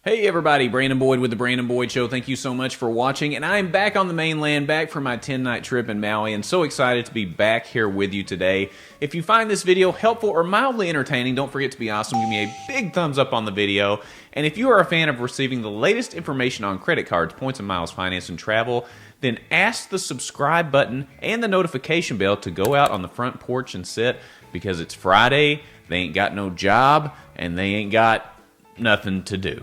Hey everybody, Brandon Boyd with The Brandon Boyd Show. Thank you so much for watching, and I'm back on the mainland, back from my 10-night trip in Maui, and so excited to be back here with you today. If you find this video helpful or mildly entertaining, don't forget to be awesome. Give me a big thumbs up on the video, and if you are a fan of receiving the latest information on credit cards, points and miles, finance, and travel, then ask the subscribe button and the notification bell to go out on the front porch and sit, because it's Friday, they ain't got no job, and they ain't got nothing to do.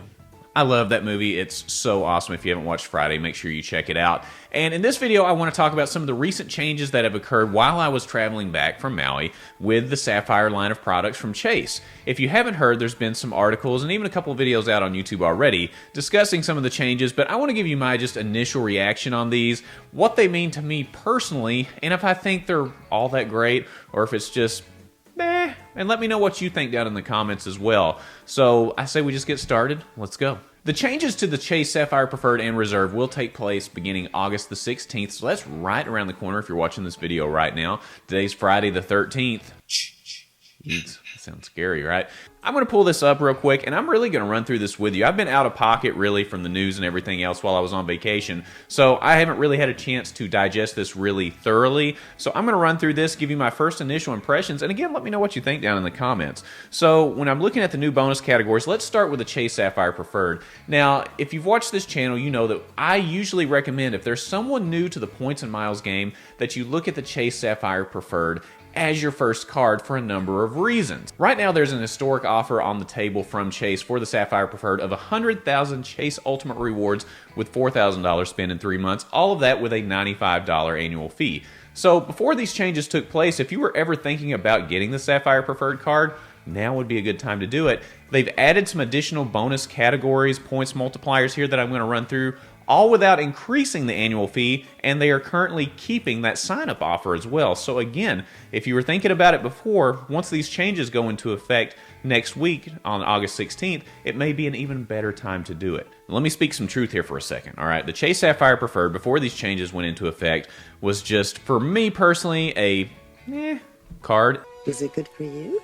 I love that movie. It's so awesome. If you haven't watched Friday, make sure you check it out. And in this video, I want to talk about some of the recent changes that have occurred while I was traveling back from Maui with the Sapphire line of products from Chase. If you haven't heard, there's been some articles and even a couple of videos out on YouTube already discussing some of the changes, but I want to give you my just initial reaction on these, what they mean to me personally, and if I think they're all that great or if it's just meh, and let me know what you think down in the comments as well. So I say we just get started. Let's go. The changes to the Chase Sapphire Preferred and Reserve will take place beginning August the 16th, so that's right around the corner if you're watching this video right now. Today's Friday the 13th. Yeets. Sounds scary, right? I'm going to pull this up real quick, and I'm really going to run through this with you. I've been out of pocket, really, from the news and everything else while I was on vacation, so I haven't really had a chance to digest this really thoroughly. So I'm going to run through this, give you my first initial impressions, and again, let me know what you think down in the comments. So when I'm looking at the new bonus categories, let's start with the Chase Sapphire Preferred. Now, if you've watched this channel, you know that I usually recommend, if there's someone new to the points and miles game, that you look at the Chase Sapphire Preferred as your first card for a number of reasons. Right now, there's an historic offer on the table from Chase for the Sapphire Preferred of 100,000 Chase Ultimate Rewards with $4,000 spent in 3 months, all of that with a $95 annual fee. So before these changes took place, if you were ever thinking about getting the Sapphire Preferred card, now would be a good time to do it. They've added some additional bonus categories, points multipliers here that I'm going to run through, all without increasing the annual fee, and they are currently keeping that sign-up offer as well. So again, if you were thinking about it before, once these changes go into effect next week on August 16th, it may be an even better time to do it. Let me speak some truth here for a second, all right? The Chase Sapphire Preferred, before these changes went into effect, was just, for me personally, a card. Is it good for you?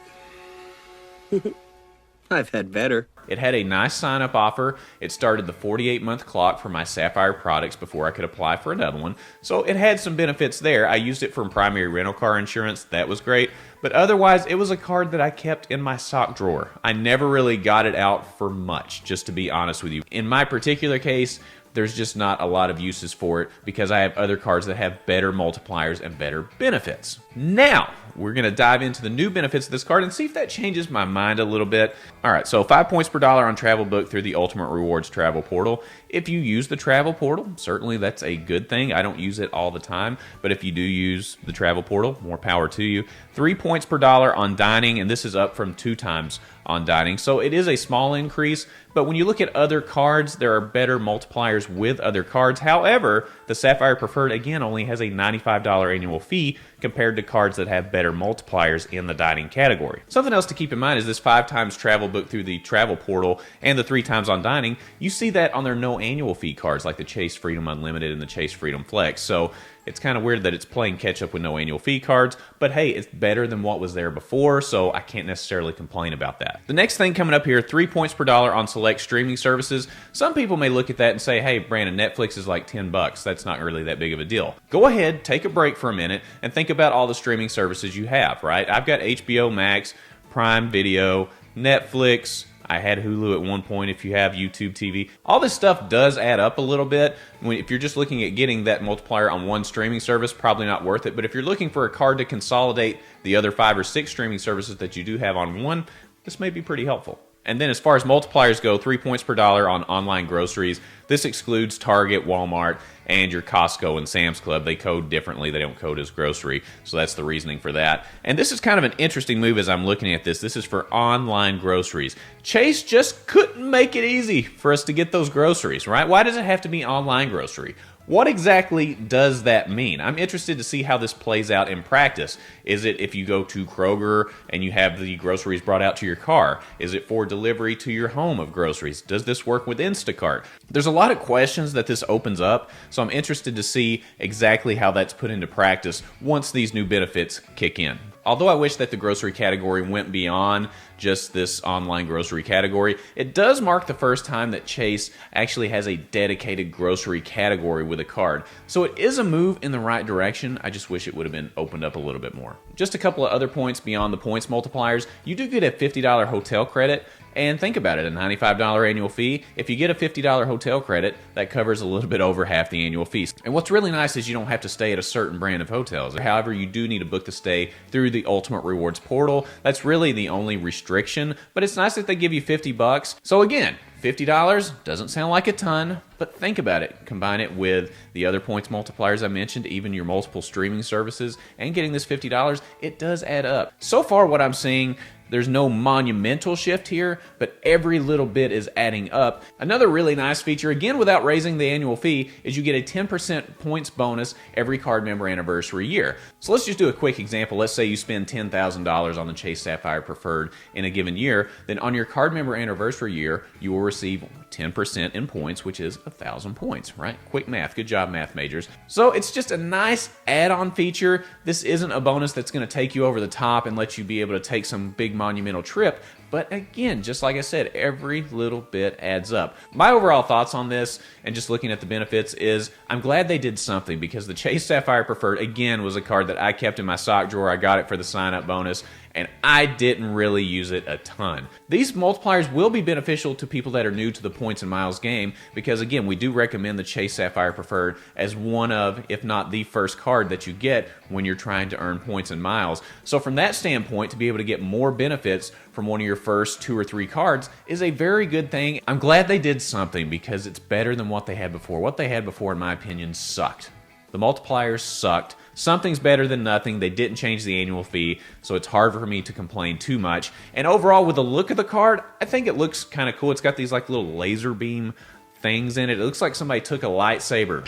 I've had better. It had a nice sign-up offer. It started the 48-month clock for my Sapphire products before I could apply for another one. So it had some benefits there. I used it for primary rental car insurance. That was great. But otherwise, it was a card that I kept in my sock drawer. I never really got it out for much, just to be honest with you. In my particular case, there's just not a lot of uses for it because I have other cards that have better multipliers and better benefits. Now, we're going to dive into the new benefits of this card and see if that changes my mind a little bit. All right, so 5 points per dollar on travel booked through the Ultimate Rewards travel portal. If you use the travel portal, certainly that's a good thing. I don't use it all the time, but if you do use the travel portal, more power to you. 3 points per dollar on dining, and this is up from 2 times on dining. So it is a small increase, but when you look at other cards, there are better multipliers with other cards. However, the Sapphire Preferred, again, only has a $95 annual fee compared to cards that have better multipliers in the dining category. Something else to keep in mind is this 5 times travel booked through the travel portal and the 3 times on dining. You see that on their no annual fee cards like the Chase Freedom Unlimited and the Chase Freedom Flex. So it's kind of weird that it's playing catch up with no annual fee cards, but hey, it's better than what was there before, so I can't necessarily complain about that. The next thing coming up here, 3 points per dollar on select streaming services. Some people may look at that and say, hey, Brandon, Netflix is like 10 bucks. That's not really that big of a deal. Go ahead, take a break for a minute, and think about all the streaming services you have, right? I've got HBO Max, Prime Video, Netflix, I had Hulu at one point if you have YouTube TV. All this stuff does add up a little bit. If you're just looking at getting that multiplier on one streaming service, probably not worth it. But if you're looking for a card to consolidate the other 5 or 6 streaming services that you do have on one, this may be pretty helpful. And then as far as multipliers go, 3 points per dollar on online groceries. This excludes Target, Walmart, and your Costco and Sam's Club. They code differently. They don't code as grocery, so that's the reasoning for that. And this is kind of an interesting move as I'm looking at this. This is for online groceries. Chase just couldn't make it easy for us to get those groceries, right? Why does it have to be online grocery? What exactly does that mean? I'm interested to see how this plays out in practice. Is it if you go to Kroger and you have the groceries brought out to your car? Is it for delivery to your home of groceries? Does this work with Instacart? There's a lot of questions that this opens up, so I'm interested to see exactly how that's put into practice once these new benefits kick in. Although I wish that the grocery category went beyond just this online grocery category, it does mark the first time that Chase actually has a dedicated grocery category with a card. So it is a move in the right direction. I just wish it would have been opened up a little bit more. Just a couple of other points beyond the points multipliers. You do get a $50 hotel credit. And think about it, a $95 annual fee. If you get a $50 hotel credit, that covers a little bit over half the annual fees. And what's really nice is you don't have to stay at a certain brand of hotels. However, you do need to book the stay through the Ultimate Rewards portal. That's really the only restriction, but it's nice that they give you $50. So again, $50 doesn't sound like a ton, but think about it. Combine it with the other points multipliers I mentioned, even your multiple streaming services, and getting this $50, it does add up. So far, what I'm seeing, there's no monumental shift here, but every little bit is adding up. Another really nice feature, again without raising the annual fee, is you get a 10% points bonus every card member anniversary year. So let's just do a quick example. Let's say you spend $10,000 on the Chase Sapphire Preferred in a given year. Then on your card member anniversary year, you will receive 10% in points, which is 1,000 points, right? Quick math. Good job, math majors. So it's just a nice add-on feature. This isn't a bonus that's going to take you over the top and let you be able to take some big monumental trip. But again, just like I said, every little bit adds up. My overall thoughts on this, and just looking at the benefits, is I'm glad they did something, because the Chase Sapphire Preferred, again, was a card that I kept in my sock drawer. I got it for the sign-up bonus, and I didn't really use it a ton. These multipliers will be beneficial to people that are new to the points and miles game, because again, we do recommend the Chase Sapphire Preferred as one of, if not the first card that you get when you're trying to earn points and miles. So from that standpoint, to be able to get more benefits from one of your first 2 or 3 cards is a very good thing. I'm glad they did something, because it's better than what they had before. What they had before, in my opinion, sucked. The multipliers sucked. Something's better than nothing. They didn't change the annual fee, so it's hard for me to complain too much. And overall, with the look of the card, I think it looks kind of cool. It's got these like little laser beam things in it. It looks like somebody took a lightsaber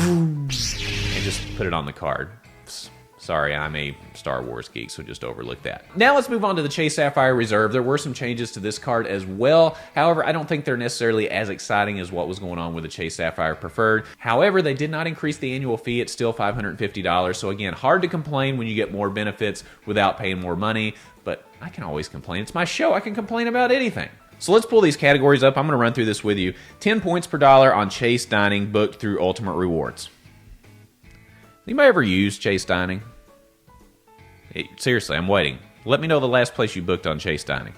and just put it on the card. Sorry, I'm a Star Wars geek, so just overlook that. Now let's move on to the Chase Sapphire Reserve. There were some changes to this card as well. However, I don't think they're necessarily as exciting as what was going on with the Chase Sapphire Preferred. However, they did not increase the annual fee. It's still $550. So again, hard to complain when you get more benefits without paying more money. But I can always complain. It's my show. I can complain about anything. So let's pull these categories up. I'm going to run through this with you. 10 points per dollar on Chase Dining booked through Ultimate Rewards. Anybody ever use Chase Dining? Hey, seriously, I'm waiting. Let me know the last place you booked on Chase Dining.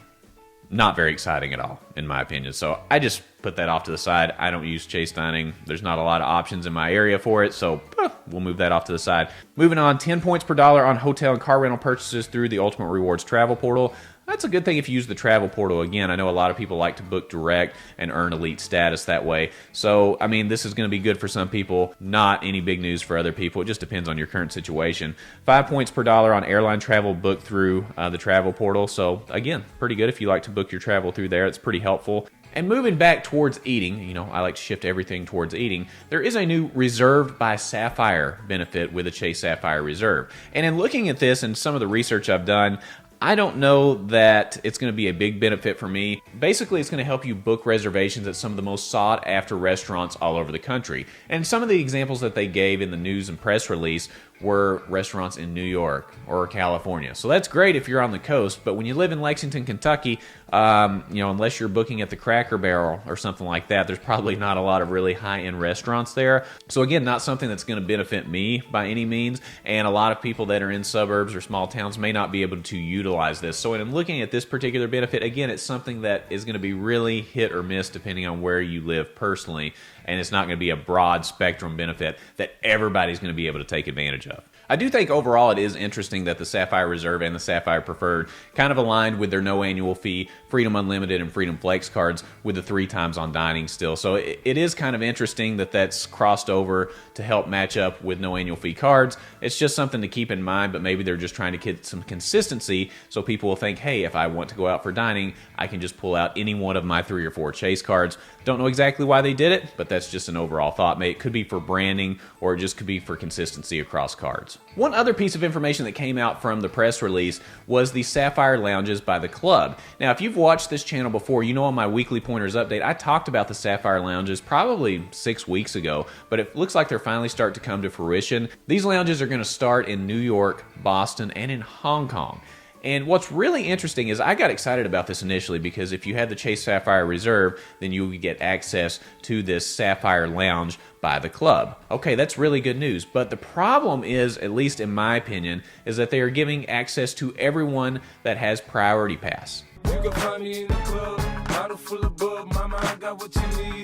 Not very exciting at all, in my opinion. So I just put that off to the side. I don't use Chase Dining. There's not a lot of options in my area for it, so we'll move that off to the side. Moving on, 10 points per dollar on hotel and car rental purchases through the Ultimate Rewards travel portal. That's a good thing if you use the travel portal. Again, I know a lot of people like to book direct and earn elite status that way. So, I mean, this is going to be good for some people. Not any big news for other people. It just depends on your current situation. 5 points per dollar on airline travel booked through the travel portal. So, again, pretty good if you like to book your travel through there. It's pretty helpful. And moving back towards eating, you know, I like to shift everything towards eating. There is a new Reserved by Sapphire benefit with the Chase Sapphire Reserve. And in looking at this and some of the research I've done, I don't know that it's going to be a big benefit for me. Basically, it's going to help you book reservations at some of the most sought-after restaurants all over the country. And some of the examples that they gave in the news and press release were restaurants in New York or California. So that's great if you're on the coast, but when you live in Lexington, Kentucky, you know, unless you're booking at the Cracker Barrel or something like that, there's probably not a lot of really high-end restaurants there. So again, not something that's going to benefit me by any means, and a lot of people that are in suburbs or small towns may not be able to utilize this. So in looking at this particular benefit, again, it's something that is going to be really hit or miss depending on where you live personally, and it's not going to be a broad spectrum benefit that everybody's going to be able to take advantage of. I do think overall it is interesting that the Sapphire Reserve and the Sapphire Preferred kind of aligned with their no annual fee, Freedom Unlimited and Freedom Flex cards with the 3 times on dining still. So it is kind of interesting that that's crossed over to help match up with no annual fee cards. It's just something to keep in mind, but maybe they're just trying to get some consistency so people will think, hey, if I want to go out for dining, I can just pull out any one of my 3 or 4 Chase cards. Don't know exactly why they did it, but that's just an overall thought. It could be for branding, or it just could be for consistency across cards. cards. One other piece of information that came out from the press release was the Sapphire Lounges by the club. Now, if you've watched this channel before, you know on my weekly pointers update, I talked about the Sapphire Lounges probably 6 weeks ago, but it looks like they're finally starting to come to fruition. These lounges are going to start in New York, Boston, and in Hong Kong. And what's really interesting is I got excited about this initially because if you had the Chase Sapphire Reserve, then you would get access to this Sapphire Lounge by the club. Okay, that's really good news, but the problem is, at least in my opinion, is that they are giving access to everyone that has Priority Pass. You can find me in the club, bottle full of bub, mama, I got what you need.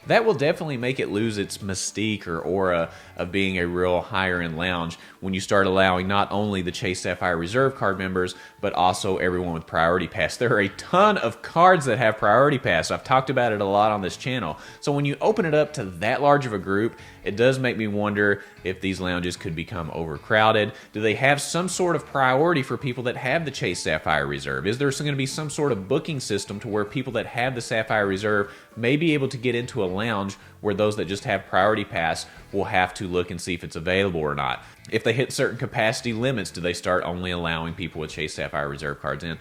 That will definitely make it lose its mystique or aura of being a real higher-end lounge when you start allowing not only the Chase Sapphire Reserve card members, but also everyone with Priority Pass. There are a ton of cards that have Priority Pass. I've talked about it a lot on this channel. So when you open it up to that large of a group, it does make me wonder if these lounges could become overcrowded. Do they have some sort of priority for people that have the Chase Sapphire Reserve? Is there going to be some sort of booking system to where people that have the Sapphire Reserve may be able to get into a lounge where those that just have Priority Pass will have to look and see if it's available or not? If they hit certain capacity limits, do they start only allowing people with Chase Sapphire Reserve cards in?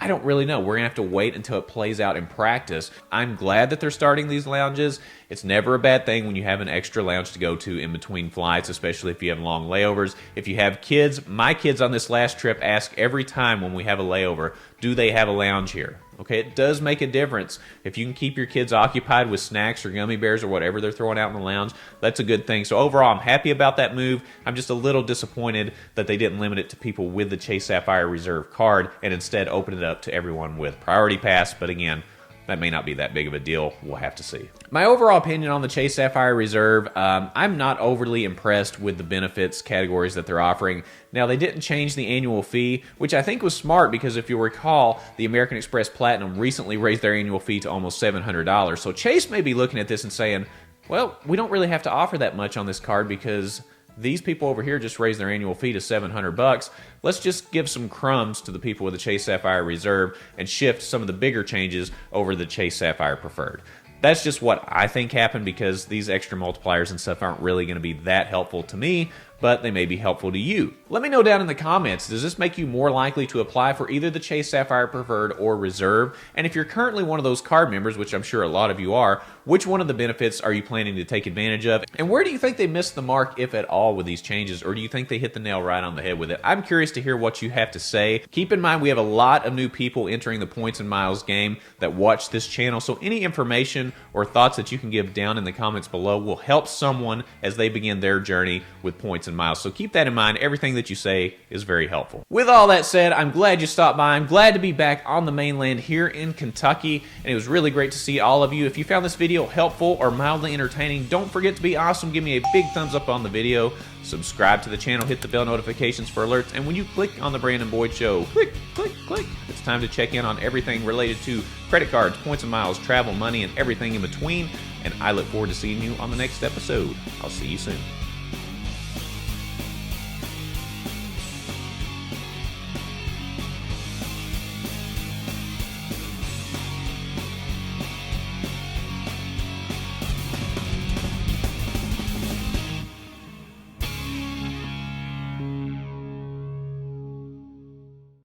I don't really know. We're going to have to wait until it plays out in practice. I'm glad that they're starting these lounges. It's never a bad thing when you have an extra lounge to go to in between flights, especially if you have long layovers. If you have kids, my kids on this last trip ask every time when we have a layover, do they have a lounge here? Okay, it does make a difference. If you can keep your kids occupied with snacks or gummy bears or whatever they're throwing out in the lounge, that's a good thing. So overall, I'm happy about that move. I'm just a little disappointed that they didn't limit it to people with the Chase Sapphire Reserve card and instead open it up to everyone with Priority Pass. But again, that may not be that big of a deal. We'll have to see. My overall opinion on the Chase Sapphire Reserve, I'm not overly impressed with the benefits categories that they're offering. Now, they didn't change the annual fee, which I think was smart because if you'll recall, the American Express Platinum recently raised their annual fee to almost $700. So Chase may be looking at this and saying, well, we don't really have to offer that much on this card because these people over here just raised their annual fee to $700. Let's just give some crumbs to the people with the Chase Sapphire Reserve and shift some of the bigger changes over to the Chase Sapphire Preferred. That's just what I think happened because these extra multipliers and stuff aren't really going to be that helpful to me, but they may be helpful to you. Let me know down in the comments, does this make you more likely to apply for either the Chase Sapphire Preferred or Reserve? And if you're currently one of those card members, which I'm sure a lot of you are, which one of the benefits are you planning to take advantage of? And where do you think they missed the mark, if at all, with these changes? Or do you think they hit the nail right on the head with it? I'm curious to hear what you have to say. Keep in mind, we have a lot of new people entering the points and miles game that watch this channel, so any information or thoughts that you can give down in the comments below will help someone as they begin their journey with points and miles. So keep that in mind. Everything that you say is very helpful. With all that said, I'm glad you stopped by. I'm glad to be back on the mainland here in Kentucky, and it was really great to see all of you. If you found this video helpful or mildly entertaining, don't forget to be awesome. Give me a big thumbs up on the video. Subscribe to the channel, hit the bell notifications for alerts, and when you click on the Brandon Boyd Show, click, click, click, it's time to check in on everything related to credit cards, points and miles, travel, money, and everything in between, and I look forward to seeing you on the next episode. I'll see you soon.